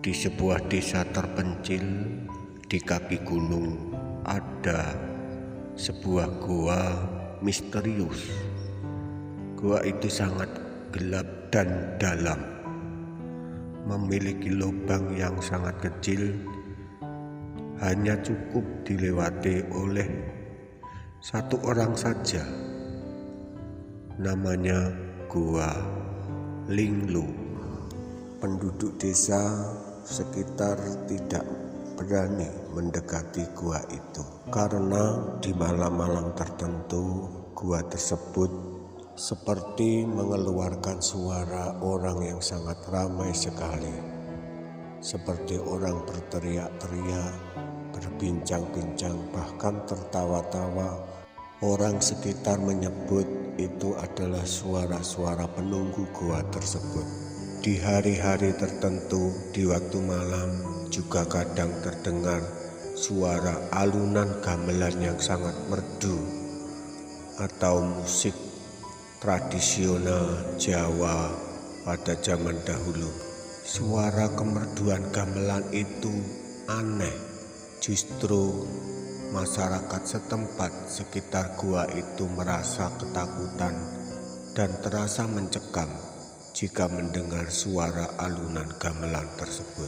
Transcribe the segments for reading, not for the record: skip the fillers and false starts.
Di sebuah desa terpencil di kaki gunung ada sebuah gua misterius. Gua itu sangat gelap dan dalam, memiliki lubang yang sangat kecil, hanya cukup dilewati oleh satu orang saja. Namanya Gua Linglu. Penduduk desa sekitar tidak berani mendekati gua itu karena di malam-malam tertentu gua tersebut seperti mengeluarkan suara orang yang sangat ramai sekali, seperti orang berteriak-teriak, berbincang-bincang, bahkan tertawa-tawa. Orang sekitar menyebut itu adalah suara-suara penunggu gua tersebut. Di hari-hari tertentu di waktu malam juga kadang terdengar suara alunan gamelan yang sangat merdu atau musik tradisional Jawa pada zaman dahulu. Suara kemerduan gamelan itu aneh. Justru masyarakat setempat sekitar gua itu merasa ketakutan dan terasa mencekam jika mendengar suara alunan gamelan tersebut.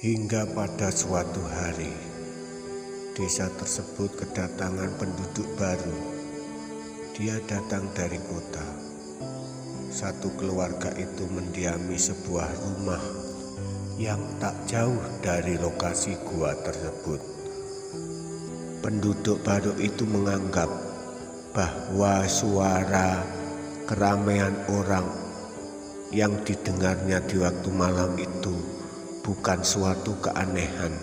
Hingga pada suatu hari, desa tersebut kedatangan penduduk baru. Dia datang dari kota. Satu keluarga itu mendiami sebuah rumah yang tak jauh dari lokasi gua tersebut. Penduduk baru itu menganggap bahwa suara keramaian orang yang didengarnya di waktu malam itu bukan suatu keanehan,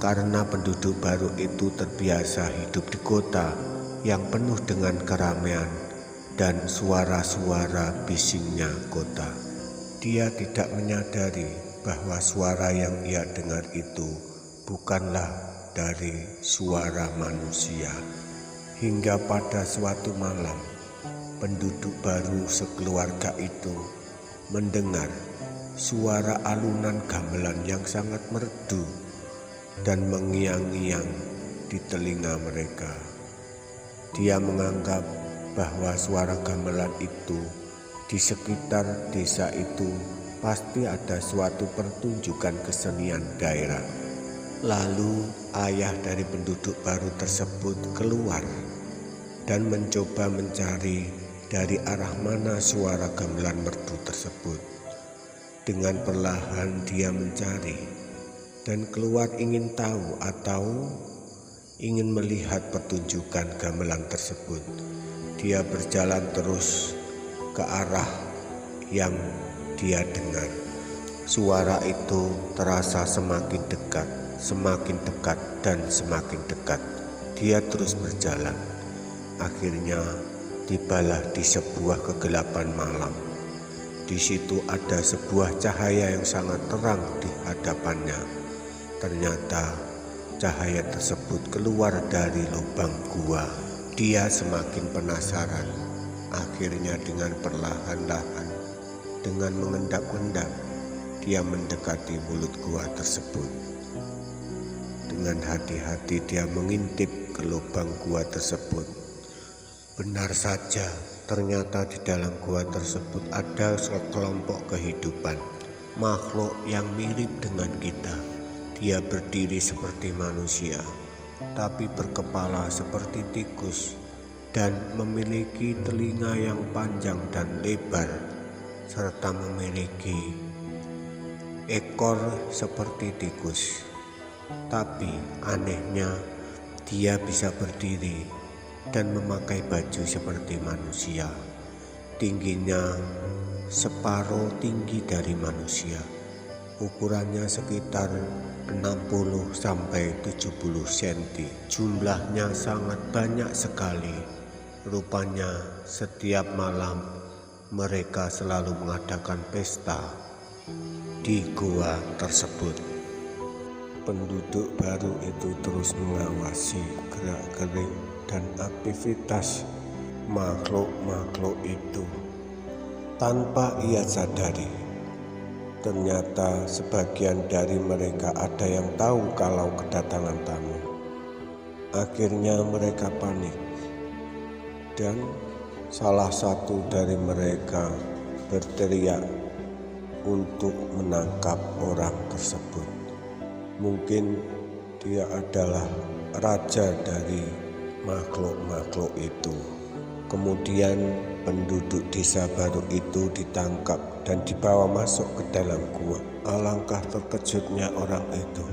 karena penduduk baru itu terbiasa hidup di kota yang penuh dengan keramaian dan suara-suara bisingnya kota. Dia tidak menyadari bahwa suara yang ia dengar itu bukanlah dari suara manusia. Hingga pada suatu malam, penduduk baru sekeluarga itu mendengar suara alunan gamelan yang sangat merdu dan mengiang-ngiang di telinga mereka. Dia menganggap bahwa suara gamelan itu di sekitar desa itu pasti ada suatu pertunjukan kesenian daerah. Lalu ayah dari penduduk baru tersebut keluar dan mencoba mencari dari arah mana suara gamelan merdu tersebut. Dengan perlahan dia mencari dan keluar ingin tahu atau ingin melihat pertunjukan gamelan tersebut. Dia berjalan terus ke arah yang dia dengar. Suara itu terasa semakin dekat dan semakin dekat. Dia terus berjalan. Akhirnya tibalah di sebuah kegelapan malam. Di situ ada sebuah cahaya yang sangat terang di hadapannya. Ternyata cahaya tersebut keluar dari lubang gua. Dia semakin penasaran. Akhirnya dengan perlahan-lahan, dengan mengendap-endap, dia mendekati mulut gua tersebut. Dengan hati-hati dia mengintip ke lubang gua tersebut. Benar saja, ternyata di dalam gua tersebut ada sekelompok kehidupan, makhluk yang mirip dengan kita. Dia berdiri seperti manusia, tapi berkepala seperti tikus dan memiliki telinga yang panjang dan lebar, serta memiliki ekor seperti tikus. Tapi anehnya, dia bisa berdiri dan memakai baju seperti manusia. Tingginya separuh tinggi dari manusia. Ukurannya sekitar 60 sampai 70 cm. Jumlahnya sangat banyak sekali. Rupanya setiap malam mereka selalu mengadakan pesta di gua tersebut. Penduduk baru itu terus mengawasi gerak-gerik dan aktivitas makhluk-makhluk itu tanpa ia sadari. Ternyata sebagian dari mereka ada yang tahu kalau kedatangan tamu. Akhirnya mereka panik, dan salah satu dari mereka berteriak untuk menangkap orang tersebut. Mungkin dia adalah raja dari makhluk-makhluk itu. Kemudian penduduk desa baru itu ditangkap dan dibawa masuk ke dalam gua. Alangkah terkejutnya orang itu.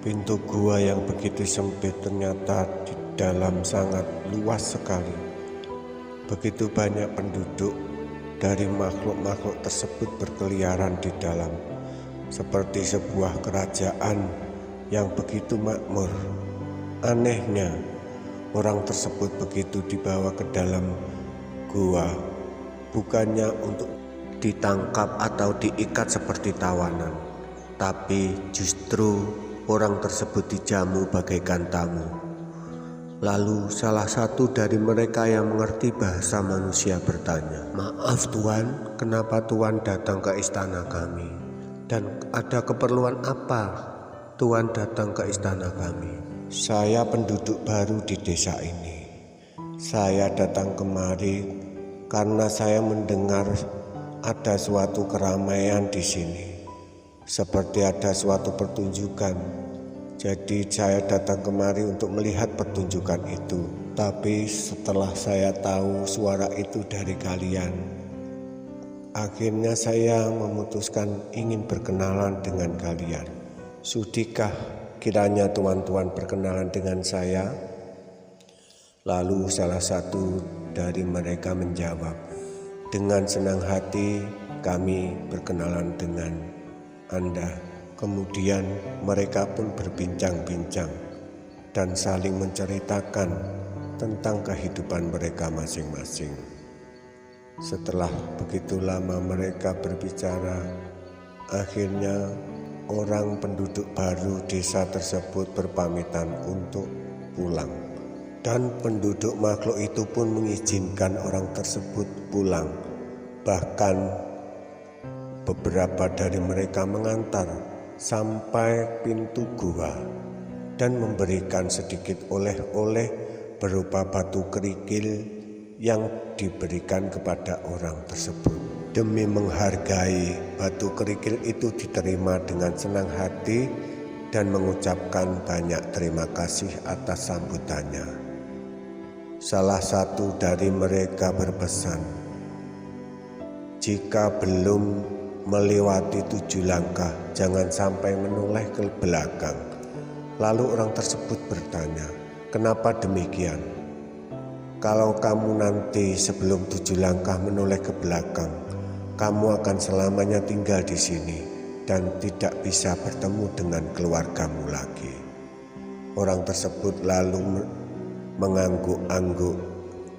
Pintu gua yang begitu sempit ternyata di dalam sangat luas sekali. Begitu banyak penduduk dari makhluk-makhluk tersebut berkeliaran di dalam, seperti sebuah kerajaan yang begitu makmur. Anehnya, orang tersebut begitu dibawa ke dalam gua, bukannya untuk ditangkap atau diikat seperti tawanan, tapi justru orang tersebut dijamu bagaikan tamu. Lalu salah satu dari mereka yang mengerti bahasa manusia bertanya, "Maaf Tuan, kenapa Tuan datang ke istana kami? Dan ada keperluan apa Tuan datang ke istana kami?" "Saya penduduk baru di desa ini. Saya datang kemari karena saya mendengar ada suatu keramaian di sini, seperti ada suatu pertunjukan. Jadi saya datang kemari untuk melihat pertunjukan itu. Tapi setelah saya tahu suara itu dari kalian, akhirnya saya memutuskan ingin berkenalan dengan kalian. Sudikah kiranya tuan-tuan berkenalan dengan saya?" Lalu salah satu dari mereka menjawab, "Dengan senang hati kami berkenalan dengan Anda." Kemudian mereka pun berbincang-bincang dan saling menceritakan tentang kehidupan mereka masing-masing. Setelah begitu lama mereka berbicara, akhirnya orang penduduk baru desa tersebut berpamitan untuk pulang, dan penduduk makhluk itu pun mengizinkan orang tersebut pulang. Bahkan beberapa dari mereka mengantar sampai pintu gua dan memberikan sedikit oleh-oleh berupa batu kerikil yang diberikan kepada orang tersebut. Demi menghargai, batu kerikil itu diterima dengan senang hati dan mengucapkan banyak terima kasih atas sambutannya. Salah satu dari mereka berpesan, "Jika belum melewati 7 langkah, jangan sampai menoleh ke belakang." Lalu orang tersebut bertanya, "Kenapa demikian?" "Kalau kamu nanti sebelum 7 langkah menoleh ke belakang, kamu akan selamanya tinggal di sini dan tidak bisa bertemu dengan keluargamu lagi." Orang tersebut lalu mengangguk-angguk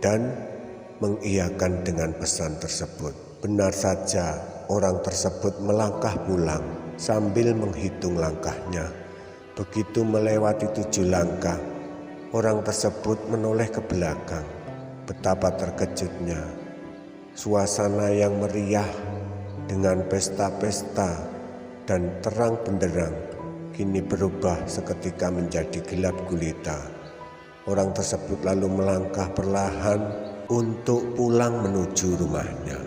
dan mengiyakan dengan pesan tersebut. Benar saja, orang tersebut melangkah pulang sambil menghitung langkahnya. Begitu melewati 7 langkah, orang tersebut menoleh ke belakang. Betapa terkejutnya. Suasana yang meriah dengan pesta-pesta dan terang benderang kini berubah seketika menjadi gelap gulita. Orang tersebut lalu melangkah perlahan untuk pulang menuju rumahnya.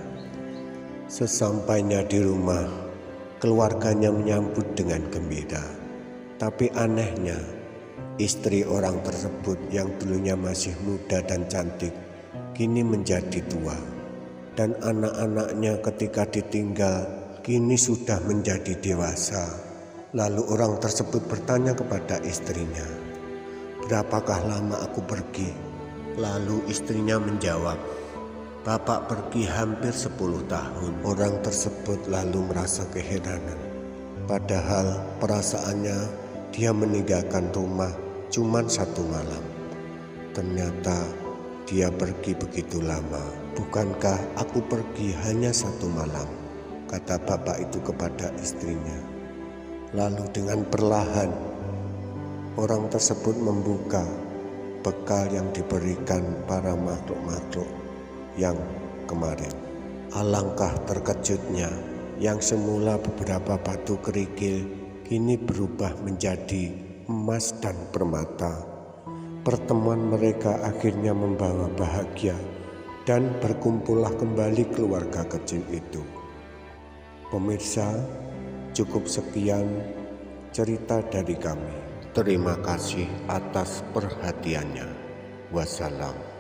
Sesampainya di rumah, keluarganya menyambut dengan gembira. Tapi anehnya, istri orang tersebut yang dulunya masih muda dan cantik kini menjadi tua. Dan anak-anaknya ketika ditinggal kini sudah menjadi dewasa. Lalu orang tersebut bertanya kepada istrinya, "Berapakah lama aku pergi?" Lalu istrinya menjawab, "Bapak pergi hampir 10 tahun." Orang tersebut lalu merasa keheranan. Padahal perasaannya dia meninggalkan rumah cuma 1 malam. Ternyata dia pergi begitu lama. "Bukankah aku pergi hanya 1 malam?" kata bapak itu kepada istrinya. Lalu dengan perlahan orang tersebut membuka bekal yang diberikan para makhluk-makhluk yang kemarin. Alangkah terkejutnya yang semula beberapa batu kerikil kini berubah menjadi emas dan permata. Pertemuan mereka akhirnya membawa bahagia dan berkumpullah kembali keluarga kecil itu. Pemirsa, cukup sekian cerita dari kami. Terima kasih atas perhatiannya. Wassalam.